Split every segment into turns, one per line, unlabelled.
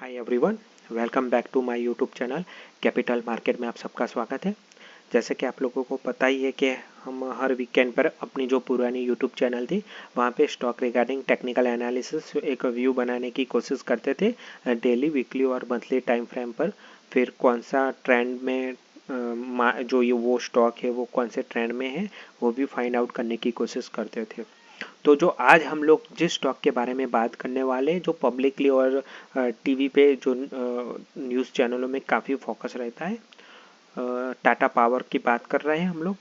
Hi everyone, welcome back to my YouTube channel capital market में आप सबका स्वागत है। जैसे कि आप लोगों को पता ही है कि हम हर वीकेंड पर अपनी जो पुरानी यूट्यूब चैनल थी वहाँ पे स्टॉक रिगार्डिंग टेक्निकल एनालिसिस एक व्यू बनाने की कोशिश करते थे डेली, वीकली और मंथली टाइम फ्रेम पर। फिर कौन सा ट्रेंड में जो ये वो स्टॉक है वो कौन से ट्रेंड में है वो भी फाइंड आउट करने की कोशिश करते थे। तो जो आज हम लोग जिस स्टॉक के बारे में बात करने वाले हैं, जो पब्लिकली और टीवी पे जो न्यूज़ चैनलों में काफ़ी फोकस रहता है, टाटा पावर की बात कर रहे हैं हम लोग।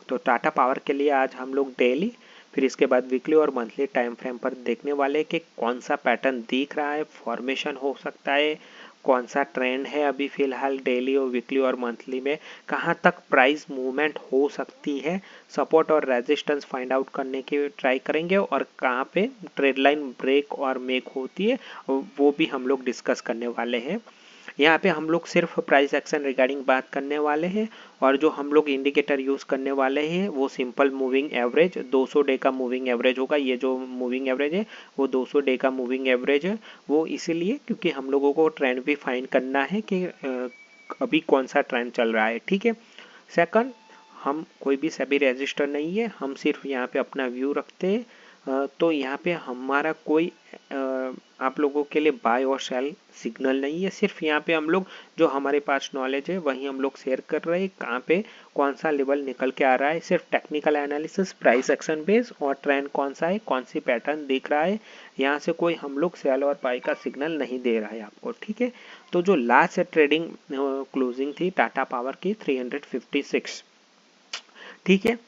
तो टाटा पावर के लिए आज हम लोग डेली, फिर इसके बाद वीकली और मंथली टाइम फ्रेम पर देखने वाले कि कौन सा पैटर्न दिख रहा है, फॉर्मेशन हो सकता है, कौन सा ट्रेंड है अभी फिलहाल डेली और वीकली और मंथली में, कहाँ तक प्राइस मूवमेंट हो सकती है, सपोर्ट और रेजिस्टेंस फाइंड आउट करने की ट्राई करेंगे और कहाँ पे ट्रेड लाइन ब्रेक और मेक होती है वो भी हम लोग डिस्कस करने वाले हैं। यहाँ पे हम लोग सिर्फ प्राइस एक्शन रिगार्डिंग बात करने वाले हैं और जो हम लोग इंडिकेटर यूज़ करने वाले हैं वो सिंपल मूविंग एवरेज 200 डे का मूविंग एवरेज होगा। ये जो मूविंग एवरेज है वो 200 डे का मूविंग एवरेज है। वो इसीलिए क्योंकि हम लोगों को ट्रेंड भी फाइंड करना है कि अभी कौन सा ट्रेंड चल रहा है, ठीक है। सेकंड, हम कोई भी सभी रजिस्टर नहीं है, हम सिर्फ यहाँ पे अपना व्यू रखते हैं। तो यहाँ पे हमारा कोई आप लोगों के लिए बाय और सेल सिग्नल नहीं है, सिर्फ यहाँ पे हम लोग जो हमारे पास नॉलेज है वही हम लोग शेयर कर रहे हैं। कहाँ पे कौन सा लेवल निकल के आ रहा है, सिर्फ technical analysis, price action base और ट्रेंड कौन सा है, कौन सी पैटर्न दिख रहा है। यहाँ से कोई हम लोग सेल और बाय का सिग्नल नहीं दे रहा है आपको, ठीक है। तो जो लास्ट ट्रेडिंग क्लोजिंग थी टाटा पावर की 356, ठीक है।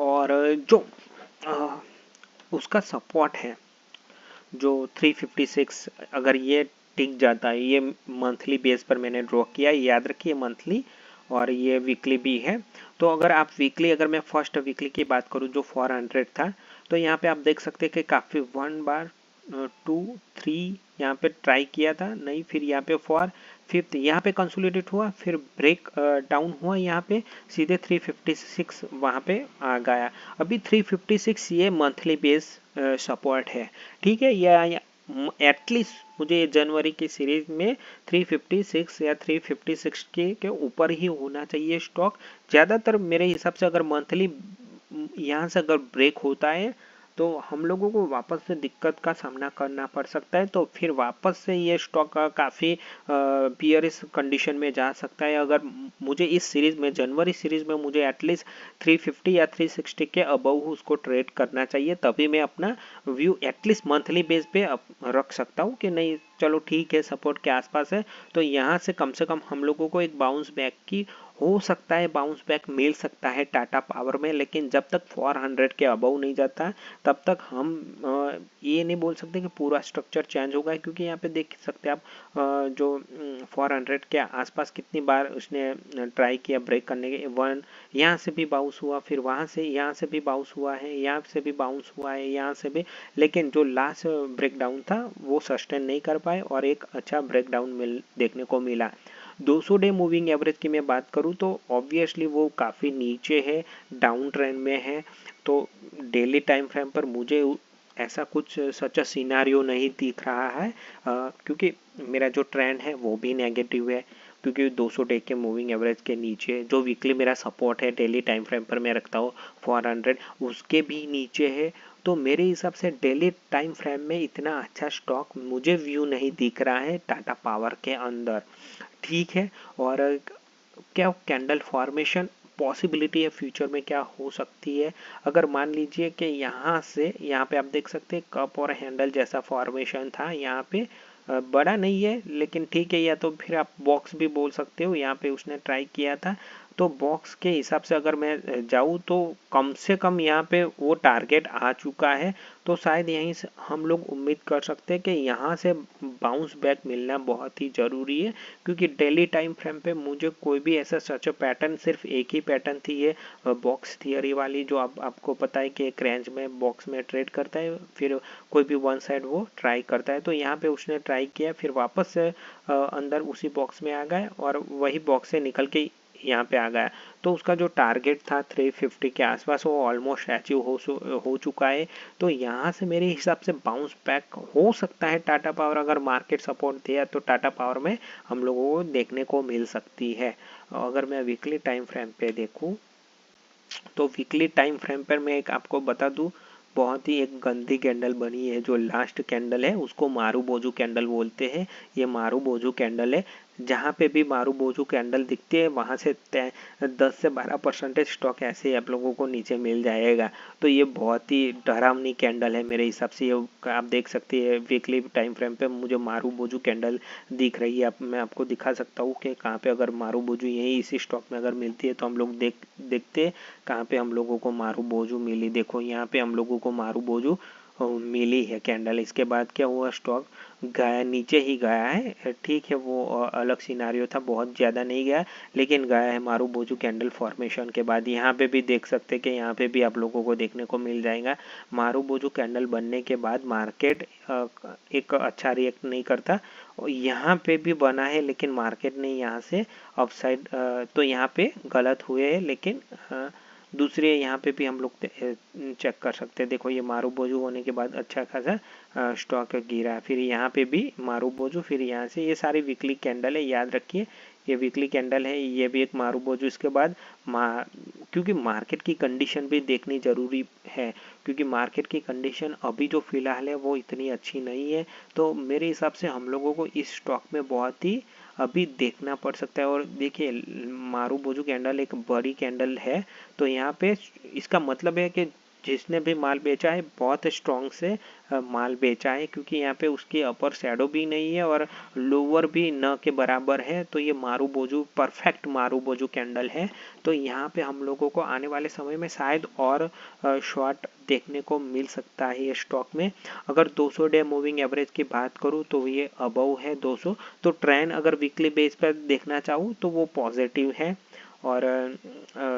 और जो उसका सपोर्ट है जो 356, अगर ये टिक जाता है, ये मंथली बेस पर मैंने ड्रॉ किया, याद रखिए मंथली और ये वीकली भी है। तो अगर आप वीकली, अगर मैं फर्स्ट वीकली की बात करूँ जो 400 था, तो यहाँ पे आप देख सकते हैं कि काफ़ी 1 बार 2 3 यहाँ पे ट्राई किया था, नहीं, फिर यहाँ पे 4 5 यहाँ पे कंसोलिडेट हुआ, फिर ब्रेक डाउन हुआ, यहाँ पे सीधे 356 वहाँ पे आ गया। अभी 356 ये मंथली बेस सपोर्ट है, ठीक है। या एटलीस्ट मुझे जनवरी की सीरीज में 356 या 356 के ऊपर ही होना चाहिए स्टॉक। ज़्यादातर मेरे हिसाब से अगर मंथली यहाँ से अगर ब्रेक होता है तो हम लोगों को वापस से दिक्कत का सामना करना पड़ सकता है। तो फिर वापस से ये स्टॉक काफ़ी बियरिश कंडीशन में जा सकता है। अगर मुझे इस सीरीज में, जनवरी सीरीज में मुझे एटलीस्ट 350 या 360 के अबव उसको ट्रेड करना चाहिए, तभी मैं अपना व्यू एटलीस्ट मंथली बेस पे रख सकता हूँ कि नहीं, चलो ठीक है, सपोर्ट के आसपास है। तो यहाँ से कम हम लोगों को एक बाउंस बैक की हो सकता है, बाउंस बैक मिल सकता है टाटा पावर में। लेकिन जब तक 400 के अबव नहीं जाता तब तक हम ये नहीं बोल सकते कि पूरा स्ट्रक्चर चेंज होगा, क्योंकि यहाँ पे देख सकते हैं आप जो 400 के आसपास कितनी बार उसने ट्राई किया ब्रेक करने के। वन यहाँ से भी बाउंस हुआ, फिर वहाँ से, यहाँ से भी बाउंस हुआ है, यहाँ से भी बाउंस हुआ है, यहाँ से भी, लेकिन जो लास्ट ब्रेक डाउन था वो सस्टेन नहीं कर पाए और एक अच्छा ब्रेक डाउन देखने को मिला। 200 डे मूविंग एवरेज की मैं बात करूं तो ऑब्वियसली वो काफ़ी नीचे है, डाउन ट्रेंड में है। तो डेली टाइम फ्रेम पर मुझे ऐसा कुछ सच सिनारियो नहीं दिख रहा है, क्योंकि मेरा जो ट्रेंड है वो भी नेगेटिव है, क्योंकि 200 डे के मूविंग एवरेज के नीचे जो वीकली मेरा सपोर्ट है डेली टाइम फ्रेम पर मैं रखता हूँ 400, उसके भी नीचे है। तो मेरे हिसाब से डेली टाइम फ्रेम में इतना अच्छा स्टॉक मुझे व्यू नहीं दिख रहा है टाटा पावर के अंदर, ठीक है। और क्या कैंडल फॉर्मेशन पॉसिबिलिटी है फ्यूचर में क्या हो सकती है, अगर मान लीजिए कि यहाँ से, यहाँ पे आप देख सकते हैं कप और हैंडल जैसा फॉर्मेशन था, यहाँ पे बड़ा नहीं है लेकिन ठीक है, या तो फिर आप बॉक्स भी बोल सकते हो, यहाँ पे उसने ट्राई किया था। तो बॉक्स के हिसाब से अगर मैं जाऊँ तो कम से कम यहाँ पे वो टारगेट आ चुका है। तो शायद यहीं से हम लोग उम्मीद कर सकते हैं कि यहाँ से बाउंस बैक मिलना बहुत ही ज़रूरी है, क्योंकि डेली टाइम फ्रेम पे मुझे कोई भी ऐसा सच पैटर्न, सिर्फ एक ही पैटर्न थी ये बॉक्स थियरी वाली, जो आपको पता है कि एक रेंज में बॉक्स में ट्रेड करता है, फिर कोई भी वन साइड वो ट्राई करता है। तो यहाँ पे उसने ट्राई किया, फिर वापस से अंदर उसी बॉक्स में आ गए और वही बॉक्स से निकल के यहाँ पे आ गया। तो उसका जो टारगेट था 350 के आसपास वो ऑलमोस्ट अचीव हो चुका है। तो यहाँ से मेरे हिसाब से बाउंस बैक हो सकता है टाटा पावर, अगर मार्केट सपोर्ट दिया तो टाटा पावर में हम लोगों को देखने को मिल सकती है। अगर मैं वीकली टाइम फ्रेम पे देखूँ तो वीकली टाइम फ्रेम पर मैं एक आपको बता दूं, बहुत ही एक गंदी कैंडल बनी है। जो लास्ट कैंडल है उसको मारू बोजू कैंडल बोलते हैं। ये मारू बोजू कैंडल है। जहाँ पे भी मारू बोजू कैंडल दिखती है वहाँ से 10 से 12% स्टॉक ऐसे ही आप लोगों को नीचे मिल जाएगा। तो ये बहुत ही डरावनी कैंडल है मेरे हिसाब से। ये आप देख सकते हैं वीकली टाइम फ्रेम पे मुझे मारू बोजू कैंडल दिख रही है। मैं आपको दिखा सकता हूँ कि कहाँ पे अगर मारू बोजू यही इसी स्टॉक में अगर मिलती है तो हम लोग देखते कहाँ पे हम लोगों को मारू बोजू मिली। देखो यहाँ पे हम लोगों को मारू बोजू मिली है कैंडल। इसके बाद क्या हुआ, स्टॉक गया, नीचे ही गया है। ठीक है, वो अलग सिनारियो था, बहुत ज़्यादा नहीं गया लेकिन गया है मारू बोजू कैंडल फॉर्मेशन के बाद। यहाँ पे भी देख सकते हैं कि यहाँ पे भी आप लोगों को देखने को मिल जाएगा मारू बोजू कैंडल बनने के बाद मार्केट एक अच्छा रिएक्ट नहीं करता। यहाँ पे भी बना है लेकिन मार्केट ने यहाँ से अपसाइड, तो यहाँ पे गलत हुए हैं लेकिन दूसरे यहाँ पे भी हम लोग चेक कर सकते हैं। देखो ये मारू बोजू होने के बाद अच्छा खासा स्टॉक गिरा, फिर यहाँ पे भी मारू बोजू, फिर यहाँ से ये सारी वीकली कैंडल है, याद रखिए ये वीकली कैंडल है, ये भी एक मारू बोजू। इसके बाद क्योंकि मार्केट की कंडीशन भी देखनी जरूरी है, क्योंकि मार्केट की कंडीशन अभी जो फिलहाल है वो इतनी अच्छी नहीं है। तो मेरे हिसाब से हम लोगों को इस स्टॉक में बहुत ही अभी देखना पड़ सकता है। और देखिए मारू बोजू कैंडल एक बड़ी कैंडल है, तो यहाँ पे इसका मतलब है कि जिसने भी माल बेचा है बहुत स्ट्रॉन्ग से माल बेचा है, क्योंकि यहाँ पे उसकी अपर शैडो भी नहीं है और लोअर भी न के बराबर है। तो ये मारू बोजू परफेक्ट मारू बोजू कैंडल है। तो यहाँ पे हम लोगों को आने वाले समय में शायद और शॉर्ट देखने को मिल सकता है ये स्टॉक में। अगर 200 डे मूविंग एवरेज की बात करूँ तो ये अबव है 200। तो ट्रेंड अगर वीकली बेस पर देखना चाहूँ तो वो पॉजिटिव है। और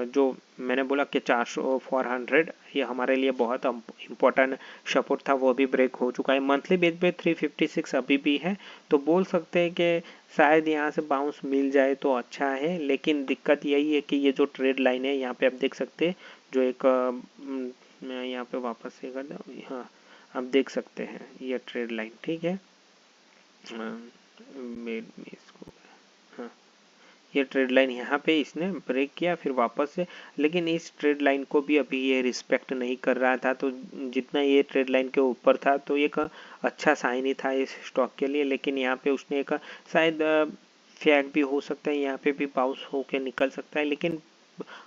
जो मैंने बोला कि 400 400 ये हमारे लिए बहुत इम्पोर्टेंट सपोर्ट था, वो भी ब्रेक हो चुका है। मंथली बेस पे 356 अभी भी है, तो बोल सकते हैं कि शायद यहाँ से बाउंस मिल जाए तो अच्छा है। लेकिन दिक्कत यही है कि ये जो ट्रेड लाइन है यहाँ पे आप देख सकते हैं, जो एक मैं यहाँ पे वापस से कर दूँ, हाँ आप देख सकते हैं ये ट्रेड लाइन, ठीक है। इसको, हाँ ये ट्रेड लाइन यहाँ पे इसने ब्रेक किया फिर वापस से, लेकिन इस ट्रेड लाइन को भी अभी ये रिस्पेक्ट नहीं कर रहा था। तो जितना ये ट्रेड लाइन के ऊपर था तो एक अच्छा साइन ही था इस स्टॉक के लिए। लेकिन यहाँ पे उसने एक शायद फैक भी हो सकता है, यहाँ पे भी बाउंस होके निकल सकता है। लेकिन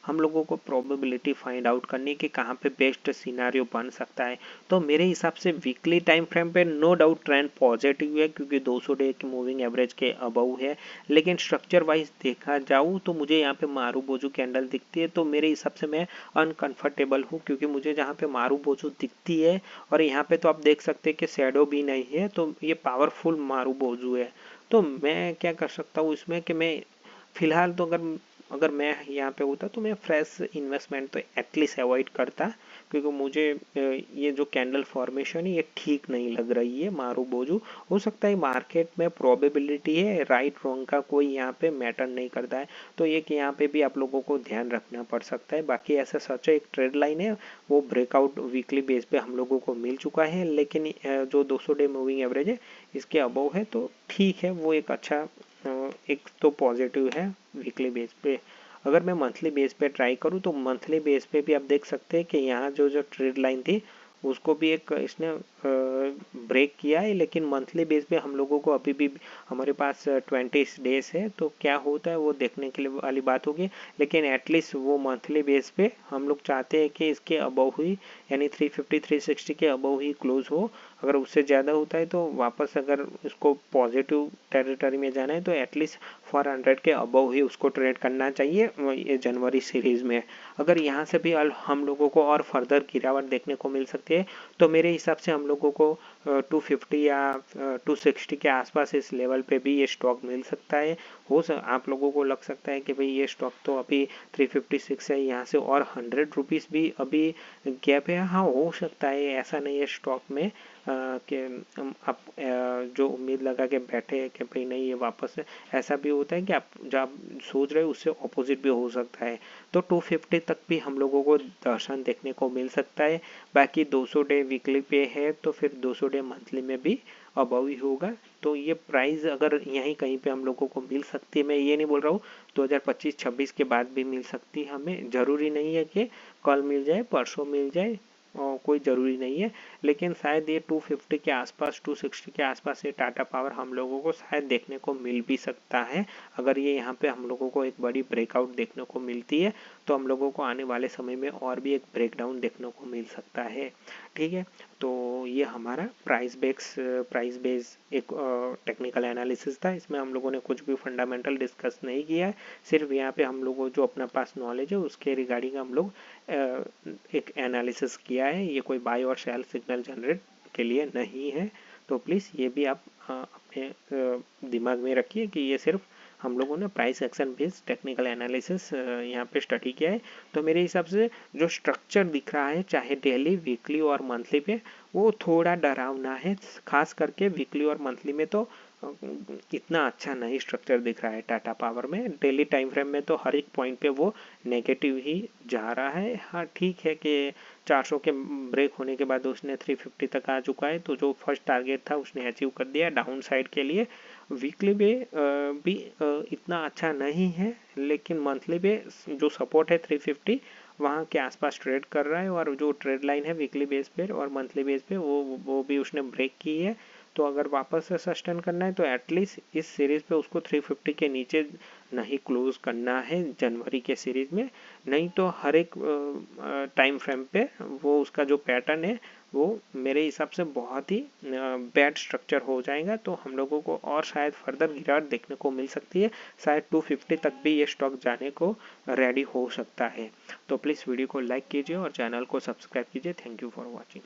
हम लोगों को प्रोबेबिलिटी फाइंड आउट करनी कि कहाँ पे बेस्ट सिनारियो बन सकता है। तो मेरे हिसाब से वीकली टाइम फ्रेम पे नो डाउट ट्रेंड पॉजिटिव है, क्योंकि 200 डे की मूविंग एवरेज के अबव है। लेकिन स्ट्रक्चर वाइज देखा जाऊँ तो मुझे यहाँ पे मारू बोजू कैंडल दिखती है, तो मेरे हिसाब से मैं अनकंफर्टेबल हूँ, क्योंकि मुझे जहाँ पे मारू बोजू दिखती है और यहाँ पे तो आप देख सकते हैं कि शैडो भी नहीं है, तो ये पावरफुल मारू बोजू है। तो मैं क्या कर सकता हूँ इसमें कि मैं फिलहाल तो अगर मैं यहाँ पे होता तो मैं फ्रेश इन्वेस्टमेंट तो एटलीस्ट अवॉइड करता, क्योंकि मुझे ये जो कैंडल फॉर्मेशन है ये ठीक नहीं लग रही है मारू बोजू। हो सकता है मार्केट में प्रोबेबिलिटी है, राइट रॉन्ग का कोई यहाँ पे मैटर नहीं करता है। तो ये कि यहाँ पे भी आप लोगों को ध्यान रखना पड़ सकता है। बाकी ऐसा सच एक ट्रेड लाइन है, वो ब्रेकआउट वीकली बेस पे हम लोगों को मिल चुका है। लेकिन जो 200 डे मूविंग एवरेज है इसके अबव है, तो ठीक है, वो एक अच्छा एक तो पॉजिटिव है वीकली बेस पे। अगर मैं मंथली बेस पे ट्राई करूँ तो मंथली बेस पे भी आप देख सकते हैं कि यहाँ जो ट्रेड लाइन थी उसको भी एक इसने ब्रेक किया है। लेकिन मंथली बेस पे हम लोगों को अभी भी हमारे पास 20 डेज है, तो क्या होता है वो देखने के लिए वाली बात होगी। लेकिन एटलीस्ट वो मंथली बेस पे हम लोग चाहते हैं कि इसके अबव ही, यानी 350 360 के अबव ही क्लोज हो। अगर उससे ज़्यादा होता है तो वापस अगर उसको पॉजिटिव टेरिटरी में जाना है तो एटलीस्ट 400 के अबव ही उसको ट्रेड करना चाहिए ये जनवरी सीरीज में। अगर यहाँ से भी हम लोगों को और फर्दर गिरावट देखने को मिल सकती है तो मेरे हिसाब से हम लोगों को 250 या 260 के आसपास इस लेवल पे भी ये स्टॉक मिल सकता है। आप लोगों को लग सकता है कि भाई ये स्टॉक तो अभी 356 है, यहाँ से और 100 रुपीज़ भी अभी गैप है। हाँ हो सकता है, ऐसा नहीं है स्टॉक में कि आप जो उम्मीद लगा के बैठे हैं कि भाई नहीं ये वापस है, ऐसा भी होता है कि आप जो आप सोच रहे हो उससे ऑपोजिट भी हो सकता है। तो 250 तक भी हम लोगों को दर्शन देखने को मिल सकता है। बाकी 200 डे वीकली पे है तो फिर 200 डे मंथली में भी अबव ही होगा। तो ये प्राइस अगर यहीं कहीं पे हम लोगों को मिल सकती है, मैं ये नहीं बोल रहा हूँ 2025-26 के बाद भी मिल सकती है, हमें ज़रूरी नहीं है कि कल मिल जाए परसों मिल जाए, कोई ज़रूरी नहीं है। लेकिन शायद ये 250 के आसपास 260 के आसपास ये टाटा पावर हम लोगों को शायद देखने को मिल भी सकता है। अगर ये यहाँ पे हम लोगों को एक बड़ी ब्रेकआउट देखने को मिलती है तो हम लोगों को आने वाले समय में और भी एक ब्रेकडाउन देखने को मिल सकता है। ठीक है, तो ये हमारा प्राइस बेस एक टेक्निकल एनालिसिस था। इसमें हम लोगों ने कुछ भी फंडामेंटल डिस्कस नहीं किया है, सिर्फ यहाँ पे हम लोगों जो अपना पास नॉलेज है उसके रिगार्डिंग हम लोग एक एनालिसिस किया है। ये कोई बाय और सेल सिग्नल जनरेट के लिए नहीं है। तो प्लीज़ ये भी आप अपने दिमाग में रखिए कि ये सिर्फ हम लोगों ने price action based technical analysis यहाँ पे स्टडी किया है। तो मेरे हिसाब से जो स्ट्रक्चर दिख रहा है चाहे डेली वीकली और मंथली पे, वो थोड़ा डरावना है। खास करके वीकली और मंथली में तो इतना अच्छा नहीं स्ट्रक्चर दिख रहा है टाटा पावर में। डेली टाइम फ्रेम में तो हर एक पॉइंट पे वो नेगेटिव ही जा रहा है। हाँ ठीक है कि 400 के ब्रेक होने के बाद उसने 350 तक आ चुका है, तो जो फर्स्ट टारगेट था उसने अचीव कर दिया डाउन साइड के लिए। वीकली पे भी इतना अच्छा नहीं है, लेकिन मंथली पे जो सपोर्ट है 350 वहाँ के आसपास ट्रेड कर रहा है, और जो ट्रेड लाइन है वीकली बेस पे और मंथली बेस पे वो भी उसने ब्रेक की है। तो अगर वापस से सस्टेन करना है तो एटलीस्ट इस सीरीज पे उसको 350 के नीचे नहीं क्लोज करना है जनवरी के सीरीज में, नहीं तो हर एक टाइम फ्रेम पे वो उसका जो पैटर्न है वो मेरे हिसाब से बहुत ही बैड स्ट्रक्चर हो जाएगा। तो हम लोगों को और शायद फर्दर गिरावट देखने को मिल सकती है, शायद 250 तक भी ये स्टॉक जाने को रेडी हो सकता है। तो प्लीज़ वीडियो को लाइक कीजिए और चैनल को सब्सक्राइब कीजिए। Thank you for watching.